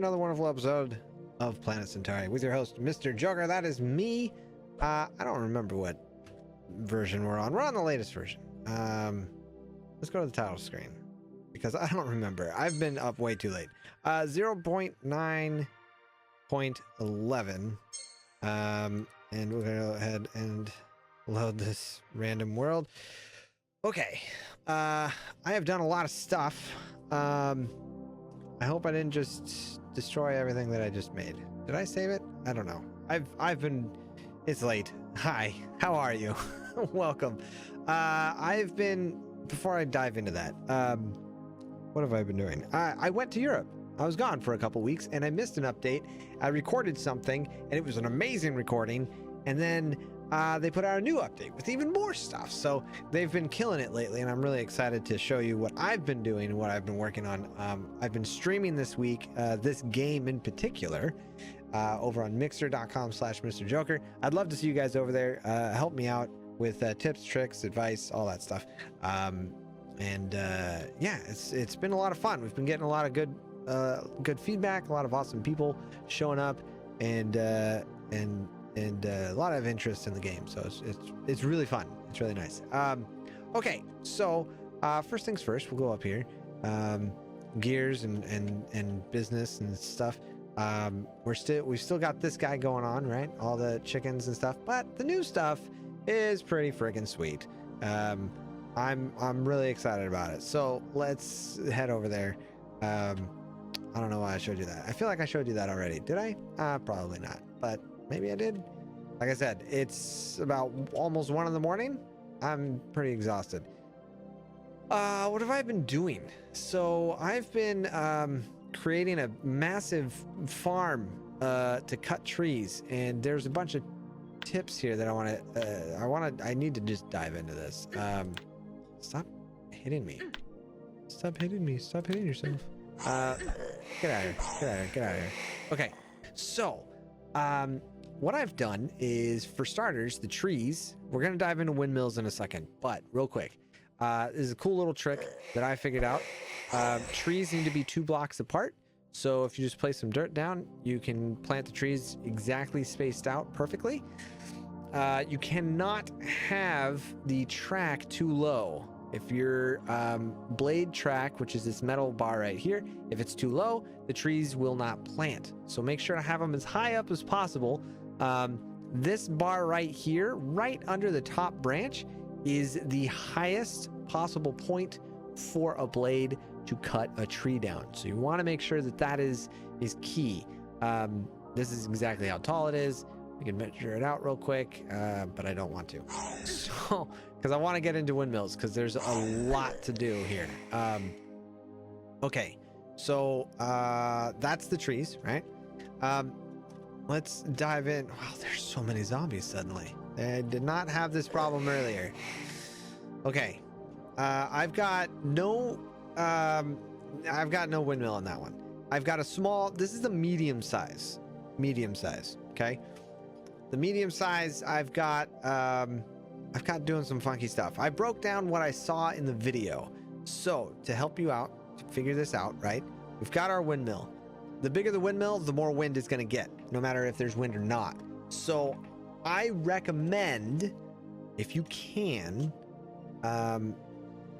another wonderful episode of Planet Centauri with your host, Mr. Joker. That is me. I don't remember what version we're on. We're on the latest version. Let's go to the title screen because I don't remember. I've been up way too late. 0.9.11. And we're gonna go ahead and load this random world. Okay. I have done a lot of stuff. I hope I didn't just destroy everything that I just made. Did I save it? I don't know. I've been... It's late. Hi. How are you? Welcome. I've been... Before I dive into that, what have I been doing? I went to Europe. I was gone for a couple weeks, and I missed an update. I recorded something, and it was an amazing recording, and then they put out a new update with even more stuff. So they've been killing it lately, and I'm really excited to show you what I've been doing and what I've been working on. I've been streaming this week, this game in particular, over on mixer.com/Mr. Joker. I'd love to see you guys over there. Help me out with tips, tricks, advice, all that stuff. Yeah, it's been a lot of fun. We've been getting a lot of good feedback, a lot of awesome people showing up, and a lot of interest in the game. So it's really fun. It's really nice. Okay, so first things first, we'll go up here. Gears and business and stuff. We've still got this guy going on, right? All the chickens and stuff, but the new stuff is pretty freaking sweet. I'm really excited about it. So let's head over there. I don't know why I showed you that. I feel like I showed you that already. Did I? Probably not, but maybe I did. Like I said, it's about almost 1 in the morning. I'm pretty exhausted. What have I been doing? So I've been creating a massive farm to cut trees, and there's a bunch of tips here that I need to just dive into this. Stop hitting me. Stop hitting me. Stop hitting yourself. Get out of here. Get out of here. Okay. So, what I've done is, for starters, the trees. We're going to dive into windmills in a second, but real quick. This is a cool little trick that I figured out. Trees need to be 2 blocks apart. So if you just place some dirt down, you can plant the trees exactly spaced out perfectly. You cannot have the track too low. If your blade track, which is this metal bar right here, if it's too low, the trees will not plant. So make sure to have them as high up as possible. This bar right here, right under the top branch, is the highest possible point for a blade to cut a tree down. So you want to make sure that that is key. This is exactly how tall it is. We can measure it out real quick, but I don't want to. So, because I want to get into windmills, because there's a lot to do here. Okay, so that's the trees, right? Let's dive in. Wow, there's so many zombies suddenly. I did not have this problem earlier. Okay, I've got no windmill on that one. I've got a small. This is the medium size. Okay. The medium size, I've got doing some funky stuff. I broke down what I saw in the video. So to help you out, to figure this out, right? We've got our windmill. The bigger the windmill, the more wind it's going to get, no matter if there's wind or not. So I recommend, if you can,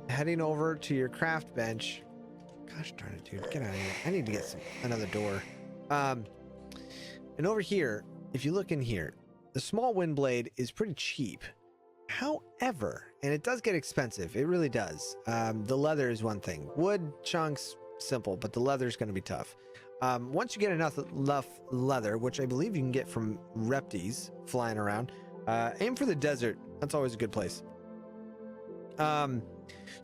heading over to your craft bench. Gosh darn it, dude, get out of here. I need to get another door. And over here, if you look in here, the small wind blade is pretty cheap. However, and it does get expensive, it really does. The leather is one thing. Wood chunks, simple, but the leather is going to be tough. Once you get enough leather, which I believe you can get from repties flying around, aim for the desert. That's always a good place. So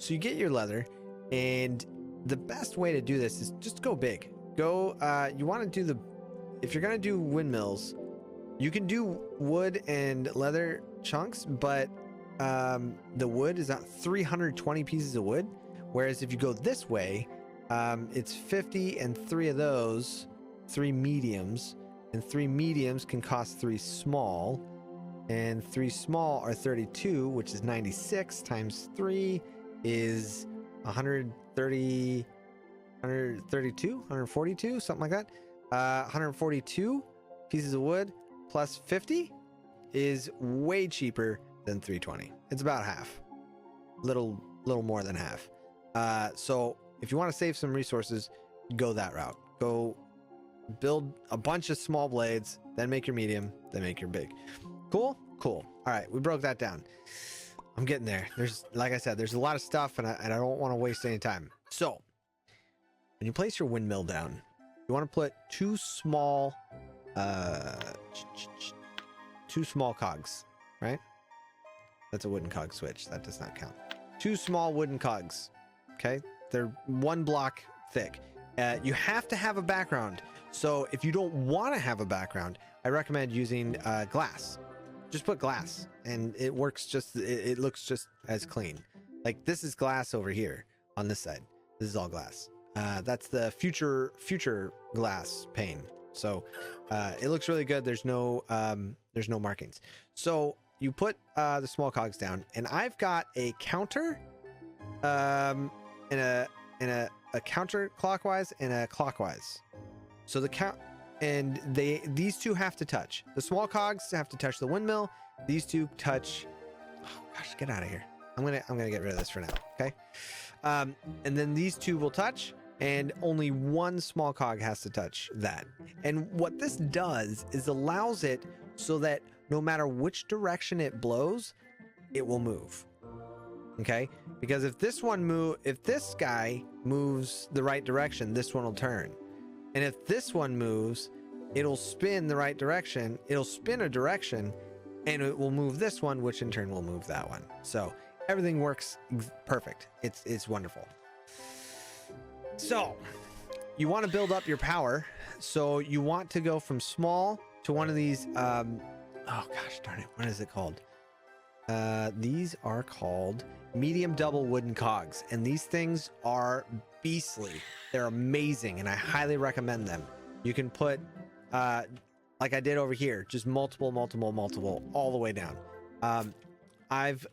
you get your leather, and the best way to do this is just go big. You want to do if you're going to do windmills, you can do wood and leather chunks, but the wood is not 320 pieces of wood. Whereas if you go this way, it's 50 and 3 of those, 3 mediums, and 3 mediums can cost 3 small, and 3 small are 32, which is 96 times 3 is 130, 132, 142, something like that. 142 pieces of wood plus 50 is way cheaper than 320. It's about half, little more than half. So if you want to save some resources, go that route. Go build a bunch of small blades, then make your medium, then make your big. Cool. All right, we broke that down. I'm getting there. There's, like I said, there's a lot of stuff, and I don't want to waste any time. So when you place your windmill down, you want to put two small cogs, right? That's a wooden cog switch. That does not count. Two small wooden cogs. Okay, they're 1 block thick. You have to have a background. So if you don't want to have a background, I recommend using glass. Just put glass, and it works just. It looks just as clean. Like this is glass over here on this side. This is all glass. That's the future glass pane. So it looks really good. There's no markings. So you put the small cogs down, and I've got a counter, in a counterclockwise and a clockwise. So the count, and these two have to touch. The small cogs have to touch the windmill. These two touch. Oh gosh, get out of here. I'm gonna get rid of this for now. Okay. And then these two will touch, and only one small cog has to touch that. And what this does is allows it so that no matter which direction it blows, it will move. Okay? Because if this guy moves the right direction, this one will turn. And if this one moves, it'll spin the right direction. It'll spin a direction, and it will move this one, which in turn will move that one. So everything works perfect. It's wonderful. So you want to build up your power. So you want to go from small to one of these. Oh gosh, darn it. What is it called? These are called medium double wooden cogs. And these things are beastly. They're amazing. And I highly recommend them. You can put, like I did over here, just multiple, all the way down. I've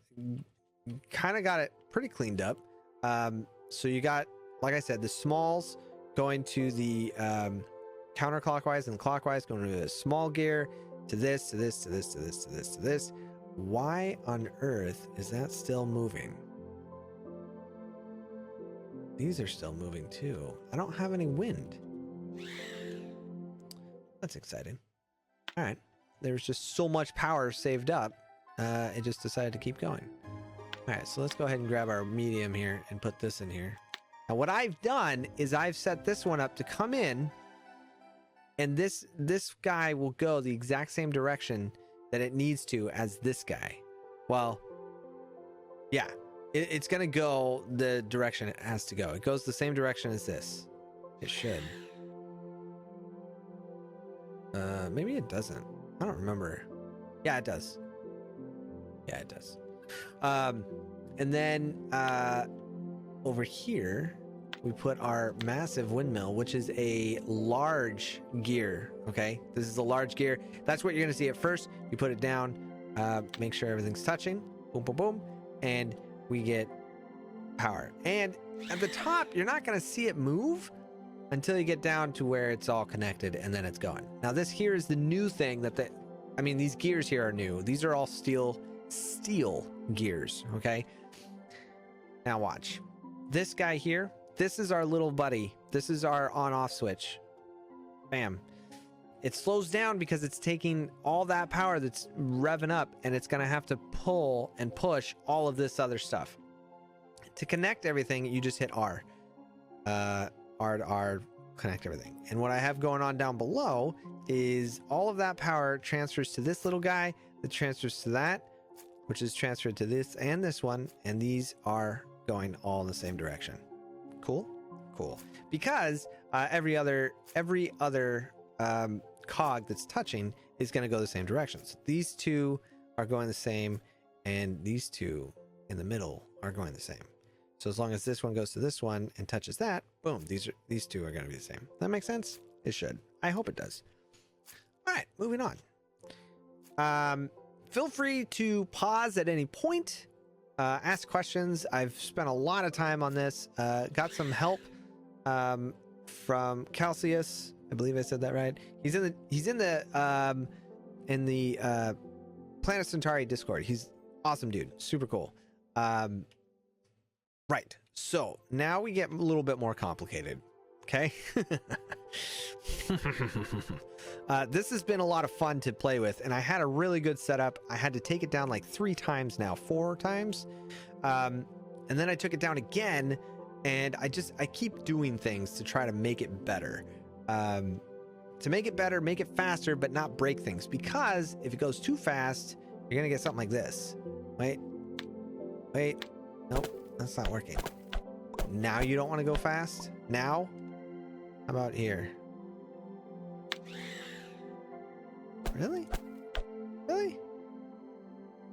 kind of got it pretty cleaned up. So you got, like I said, the smalls going to the counterclockwise and clockwise, going to the small gear, to this, to this, to this, to this, to this, to this. Why on earth is that still moving? These are still moving too. I don't have any wind. That's exciting. All right. There's just so much power saved up. It just decided to keep going. All right, so let's go ahead and grab our medium here and put this in here. Now what I've done is I've set this one up to come in, and this guy will go the exact same direction that it needs to as this guy. Well, yeah, it's going to go the direction it has to go. It goes the same direction as this. It should. Maybe it doesn't. I don't remember. Yeah, it does. Yeah, it does. And then over here, we put our massive windmill, which is a large gear. Okay, this is a large gear. That's what you're going to see at first. You put it down, make sure everything's touching. Boom, boom, boom. And we get power. And at the top, you're not going to see it move until you get down to where it's all connected, and then it's going. Now, this here is the new thing that these gears here are new. These are all steel gears. Okay. Now watch. This guy here, this is our little buddy. This is our on-off switch. Bam. It slows down because it's taking all that power that's revving up, and it's going to have to pull and push all of this other stuff. To connect everything, you just hit R. R to R, connect everything. And what I have going on down below is all of that power transfers to this little guy, that transfers to that, which is transferred to this and this one, and these are going all in the same direction. Cool? Cool. Because every other cog that's touching is going to go the same direction. So these two are going the same, and these two in the middle are going the same. So as long as this one goes to this one and touches that, boom, these two are going to be the same. That makes sense? It should. I hope it does. All right, moving on. Feel free to pause at any point, ask questions. I've spent a lot of time on this. Got some help from Calcius I believe I said that right. He's in the Planet Centauri Discord. He's awesome dude, super cool. Right. So now we get a little bit more complicated. Okay. This has been a lot of fun to play with, and I had a really good setup. I had to take it down like 3 times now, 4 times. And then I took it down again, and I keep doing things to try to make it better. To make it better, make it faster, but not break things. Because if it goes too fast, you're going to get something like this. Wait. Nope, that's not working. Now you don't want to go fast? Now? How about here? Really? Really?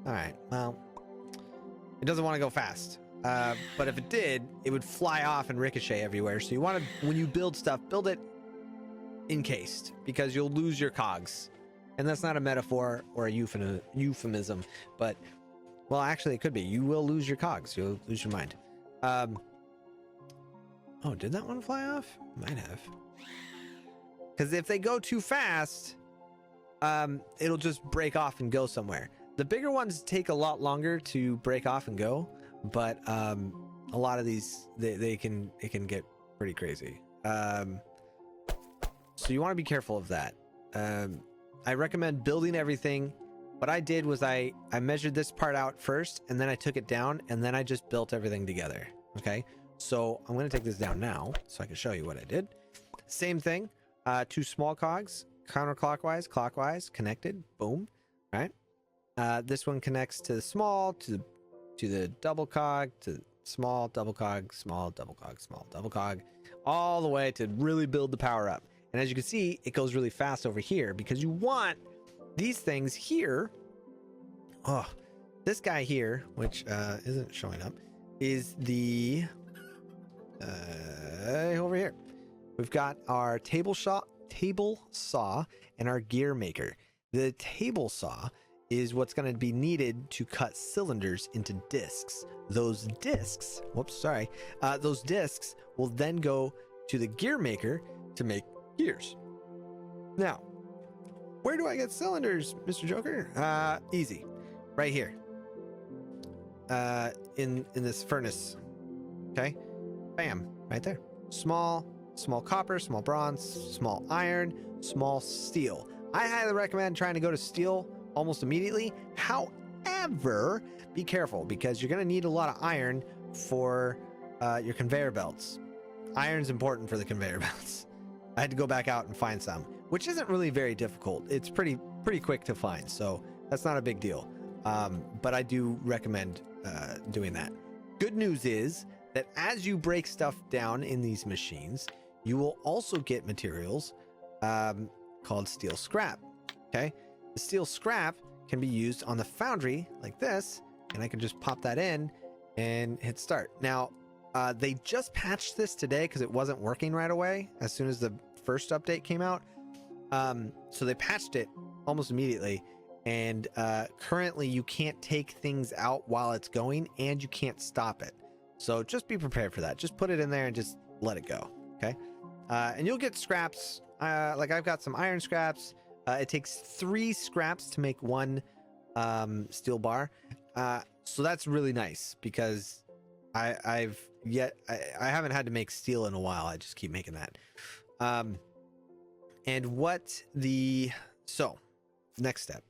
Alright, well, it doesn't want to go fast. But if it did, it would fly off and ricochet everywhere. So you want to, when you build stuff, build it encased, because you'll lose your cogs. And that's not a metaphor or a euphemism, but, well, actually it could be. You will lose your cogs. You'll lose your mind. Oh, did that one fly off? Might have. Because if they go too fast, it'll just break off and go somewhere. The bigger ones take a lot longer to break off and go, but a lot of these, it can get pretty crazy. So you want to be careful of that. I recommend building everything. What I did was I measured this part out first, and then I took it down, and then I just built everything together. Okay, so I'm going to take this down now so I can show you what I did. Same thing, 2 small cogs, counterclockwise, clockwise, connected, boom, right? This one connects to the small, to the double cog, to small, double cog, small, double cog, small, double cog, all the way to really build the power up. And as you can see, it goes really fast over here because you want these things here. Oh, this guy here, which isn't showing up, is the over here. We've got our table saw and our gear maker. The table saw is what's going to be needed to cut cylinders into discs. Those discs, those discs will then go to the gear maker to make gears. Now, where do I get cylinders, Mr. Joker? Easy. Right here. In this furnace. Okay? Bam. Right there. Small copper, small bronze, small iron, small steel. I highly recommend trying to go to steel almost immediately. However, be careful because you're going to need a lot of iron for your conveyor belts. Iron's important for the conveyor belts. I had to go back out and find some, which isn't really very difficult. It's pretty quick to find, so that's not a big deal. But I do recommend doing that. Good news is that as you break stuff down in these machines, you will also get materials called steel scrap. Okay, the steel scrap can be used on the foundry like this, and I can just pop that in and hit start. Now, they just patched this today because it wasn't working right away as soon as the first update came out. So they patched it almost immediately, and currently you can't take things out while it's going, and you can't stop it. So just be prepared for that. Just put it in there and just let it go. Okay, and you'll get scraps. Like I've got some iron scraps. It takes 3 scraps to make 1 steel bar. So that's really nice because I haven't had to make steel in a while. I just keep making that. So next step,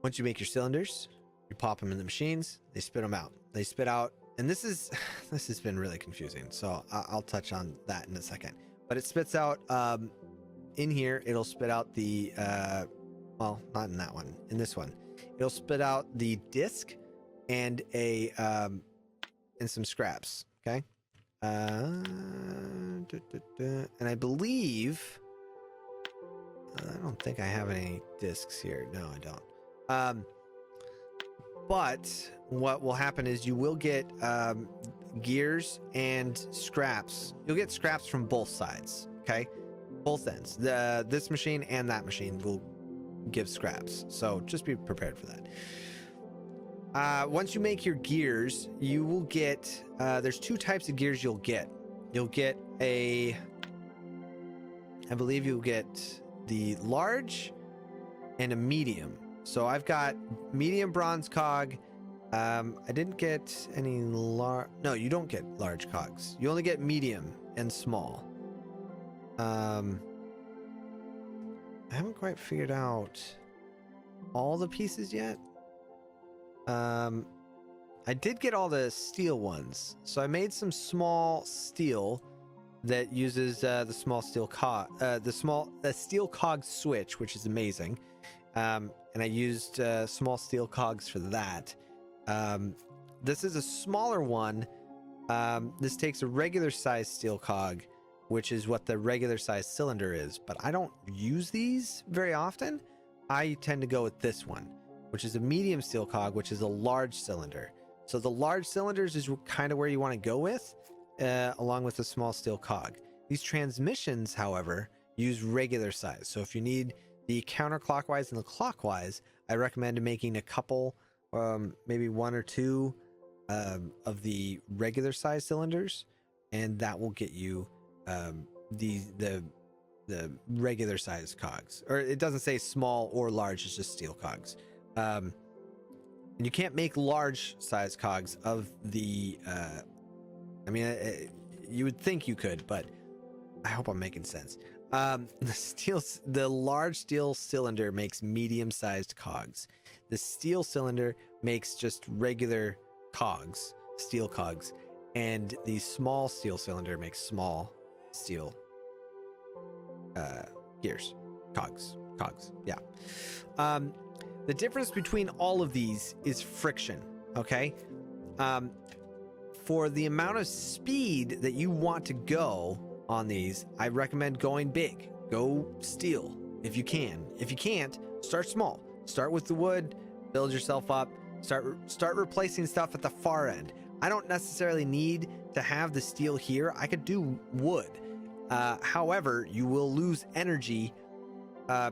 once you make your cylinders, you pop them in the machines, they spit them out. They spit out, and this has been really confusing. So I'll touch on that in a second, but it spits out, in here, it'll spit out the, well, not in that one, in this one, it'll spit out the disc and and some scraps. Okay. And I believe, I don't think I have any discs here. No, I don't. But what will happen is you will get gears and scraps. You'll get scraps from both sides. Okay, both ends. This machine and that machine will give scraps. So just be prepared for that. Once you make your gears, you will get, there's 2 types of gears you'll get. You'll get a I believe you'll get the large and a medium. So I've got medium bronze cog. I didn't get any large. No, you don't get large cogs. You only get medium and small. I haven't quite figured out all the pieces yet. I did get all the steel ones, so I made some small steel that uses the small steel cog, the steel cog switch, which is amazing. And I used small steel cogs for that. This is a smaller one. This takes a regular size steel cog, which is what the regular size cylinder is, but I don't use these very often. I tend to go with this one, which is a medium steel cog, which is a large cylinder. So the large cylinders is kind of where you want to go with, along with the small steel cog. These transmissions, however, use regular size. So if you need the counterclockwise and the clockwise, I recommend making a couple, maybe one or two of the regular size cylinders, and that will get you the regular size cogs. Or it doesn't say small or large, it's just steel cogs. And you can't make large size cogs of the I mean, you would think you could, but I hope I'm making sense. The large steel cylinder makes medium sized cogs. The steel cylinder makes just regular cogs, steel cogs, and the small steel cylinder makes small steel gears, cogs, yeah. The difference between all of these is friction, okay? For the amount of speed that you want to go on these, I recommend going big. Go steel if you can. If you can't, start small. Start with the wood, build yourself up, start replacing stuff at the far end. I don't necessarily need to have the steel here. I could do wood. However, you will lose energy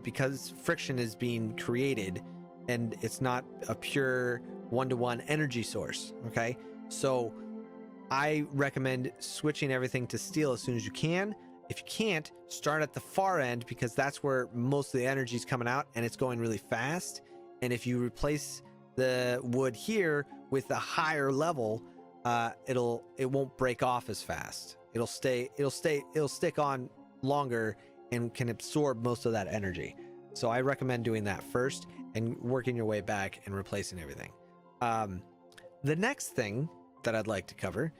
because friction is being created and it's not a pure one-to-one energy source, okay? So I recommend switching everything to steel as soon as you can. If you can't, start at the far end because that's where most of the energy is coming out and it's going really fast. And if you replace the wood here with a higher level, it won't break off as fast. It'll stick on longer and can absorb most of that energy. So I recommend doing that first and working your way back and replacing everything. The next thing that I'd like to cover,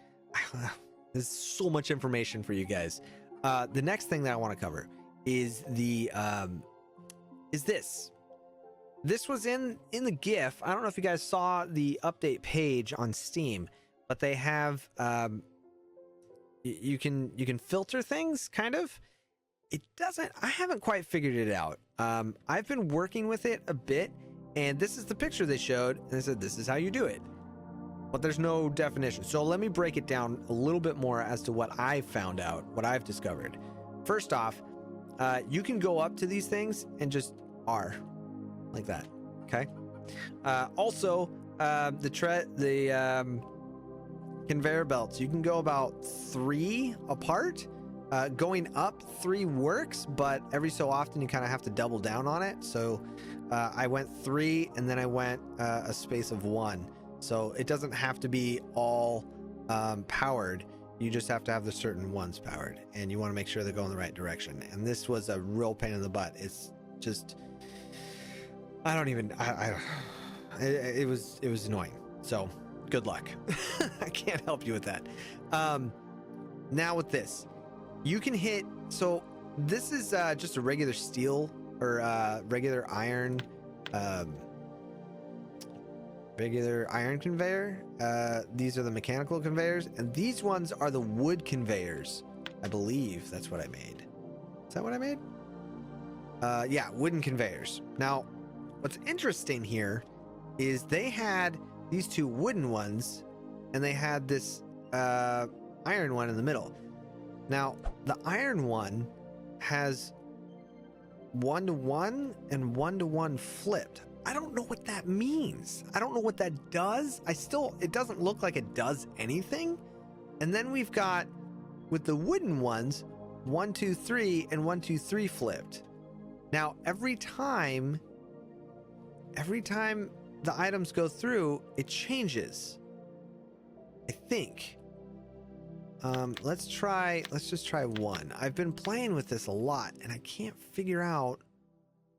there's so much information for you guys. The next thing that I want to cover is this. This was in the GIF. I don't know if you guys saw the update page on Steam, but they have you can filter things, kind of. It doesn't. I haven't quite figured it out. I've been working with it a bit, and this is the picture they showed, and they said this is how you do it. But there's no definition. So let me break it down a little bit more as to what I found out, what I've discovered. First off, you can go up to these things and just R, like that. Okay. Also, the conveyor belts, you can go about 3 apart. Going up 3 works, but every so often you kind of have to double down on it. So I went 3 and then I went a space of 1. So it doesn't have to be all powered. You just have to have the certain ones powered, and you want to make sure they're going the right direction. And this was a real pain in the butt. It's just, it was annoying. So good luck. I can't help you with that. Now with this, you can hit, so this is just a regular steel or regular iron conveyor. These are the mechanical conveyors, and these ones are the wood conveyors. I believe that's what I made. Is that what I made? Yeah, wooden conveyors. Now, what's interesting here is they had these 2 wooden ones, and they had this iron one in the middle. Now, the iron one has 1-to-1 and 1-to-1 flipped. I don't know what that means. I don't know what that does. It doesn't look like it does anything. And then we've got, with the wooden ones, 1, 2, 3 and 1, 2, 3 flipped. Now, every time the items go through, it changes. I think. Let's just try 1. I've been playing with this a lot and I can't figure out.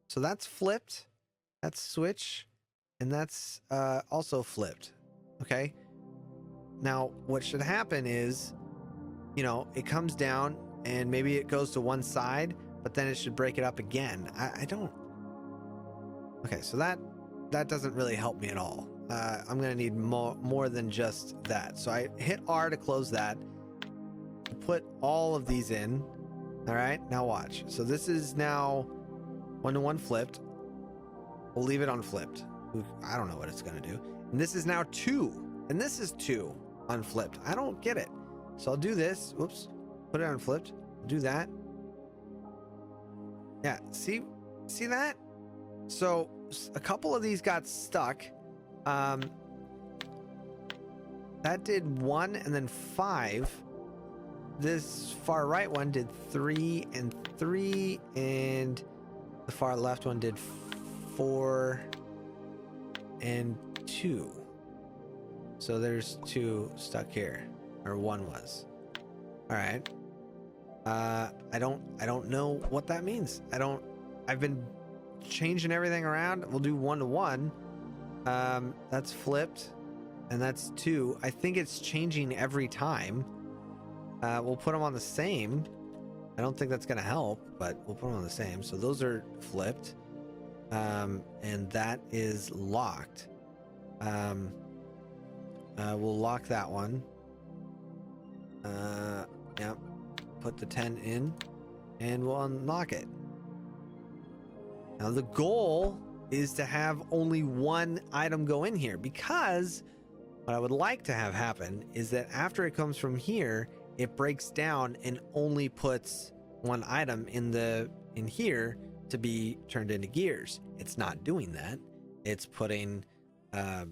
So that's flipped, that's switch, and that's also flipped. Okay. Now what should happen is, you know, it comes down and maybe it goes to one side, but then it should break it up again. I don't. Okay, so that doesn't really help me at all. I'm gonna need more than just that. So I hit R to close that. Put all of these in. All right, now watch. So this is now 1 to 1 flipped. We'll leave it unflipped. I don't know what it's gonna do. And this is now 2, and this is 2 unflipped. I don't get it. So I'll do this. Whoops. Put it unflipped. Do that. Yeah. See that? So a couple of these got stuck. That did 1 and then 5. This far right one did 3 and 3, and the far left one did 4 and 2. So there's 2 stuck here, or 1 was. All right. I don't know what that means. I've been changing everything around. We'll do 1 to 1. That's flipped, and that's 2. I think it's changing every time. We'll put them on the same. I don't think that's gonna help, but we'll put them on the same. So those are flipped, and that is locked. We'll lock that one. Yep. Put the 10 in, and we'll unlock it. Now the goal is to have only 1 item go in here, because what I would like to have happen is that after it comes from here, it breaks down and only puts 1 item in here to be turned into gears. It's not doing that. It's putting the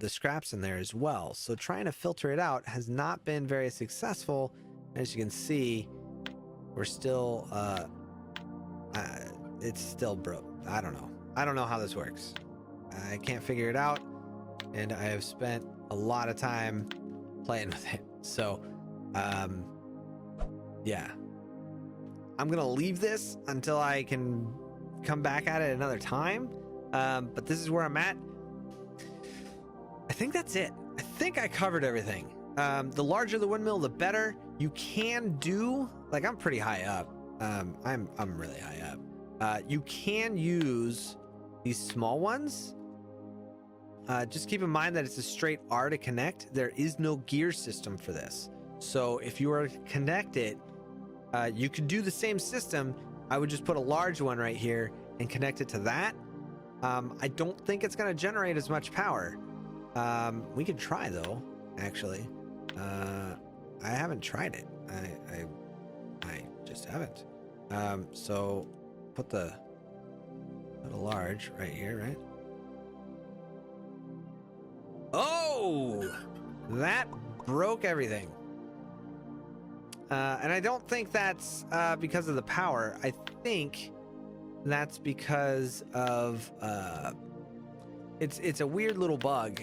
scraps in there as well. So trying to filter it out has not been very successful. As you can see, we're still it's still broke. I don't know how this works. I can't figure it out, and I have spent a lot of time playing with it. So yeah, I'm gonna leave this until I can come back at it another time, but this is where I'm at. I think that's it. I think I covered everything. The larger the windmill, the better. You can do, like, I'm pretty high up. I'm really high up. You can use these small ones. Just keep in mind that it's a straight R to connect. There is no gear system for this. So if you were to connect it, you could do the same system. I would just put a large one right here and connect it to that. I don't think it's going to generate as much power. We could try though, actually. I haven't tried it. I just haven't. So put a large right here, right? Oh, that broke everything. And I don't think that's because of the power. I think that's because of it's a weird little bug.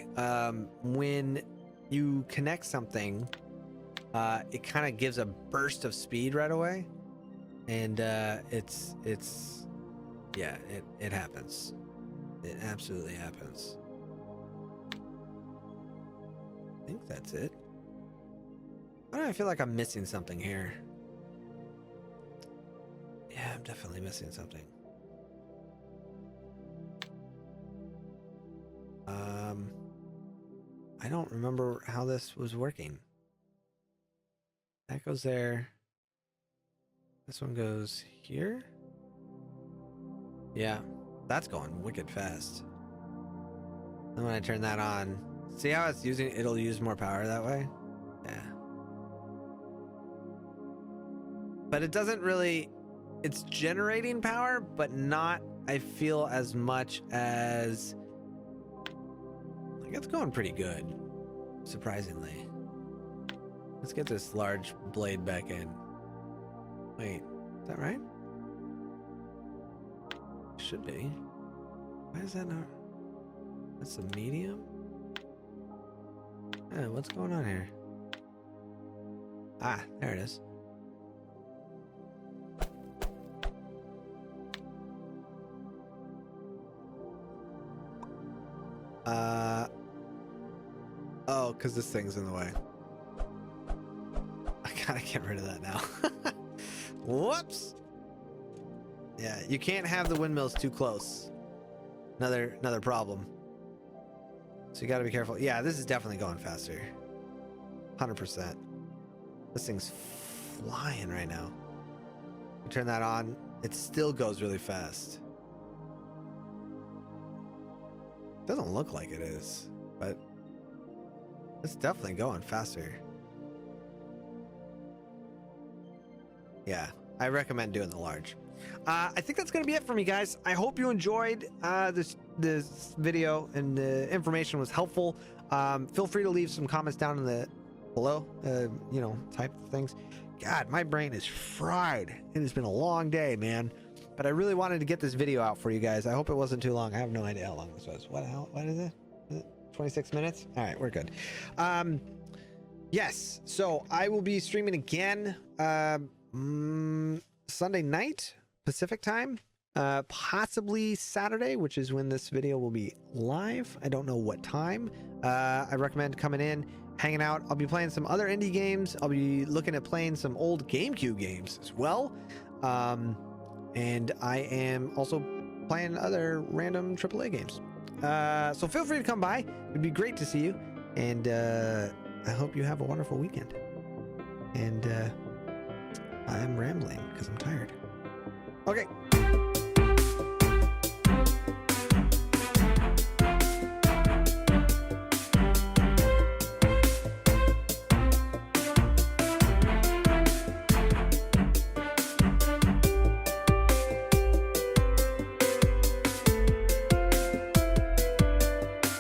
When you connect something, it kind of gives a burst of speed right away, and yeah, it happens. It absolutely happens. I think that's it. Why do I feel like I'm missing something here? Yeah, I'm definitely missing something. I don't remember how this was working. That goes there. This one goes here. Yeah, that's going wicked fast. And when I turn that on, see how it's using, it'll use more power that way? Yeah. But it doesn't really, it's generating power, but not, I feel, as much as, like, it's going pretty good, surprisingly. Let's get this large blade back in. Wait, is that right? Should be. Why is that not? That's a medium? What's going on here? Ah, there it is. Oh, because this thing's in the way. I gotta get rid of that now. Whoops. Yeah, you can't have the windmills too close. Another problem. So you gotta be careful. Yeah, this is definitely going faster. 100%. This thing's flying right now. You turn that on, it still goes really fast. Doesn't look like it is, but it's definitely going faster. Yeah, I recommend doing the large. I think that's gonna be it for me, guys. I hope you enjoyed this video and the information was helpful. Feel free to leave some comments down in the below. You know, type of things. God, my brain is fried. It has been a long day, man. But I really wanted to get this video out for you guys. I hope it wasn't too long. I have no idea how long this was. What is it? Is it 26 minutes? All right, we're good. Yes, so I will be streaming again Sunday night Pacific time, possibly Saturday, which is when this video will be live. I don't know what time. I recommend coming in, hanging out. I'll be playing some other indie games. I'll be looking at playing some old GameCube games as well. And I am also playing other random AAA games. So feel free to come by. It'd be great to see you. And I hope you have a wonderful weekend. And I'm rambling because I'm tired. Okay.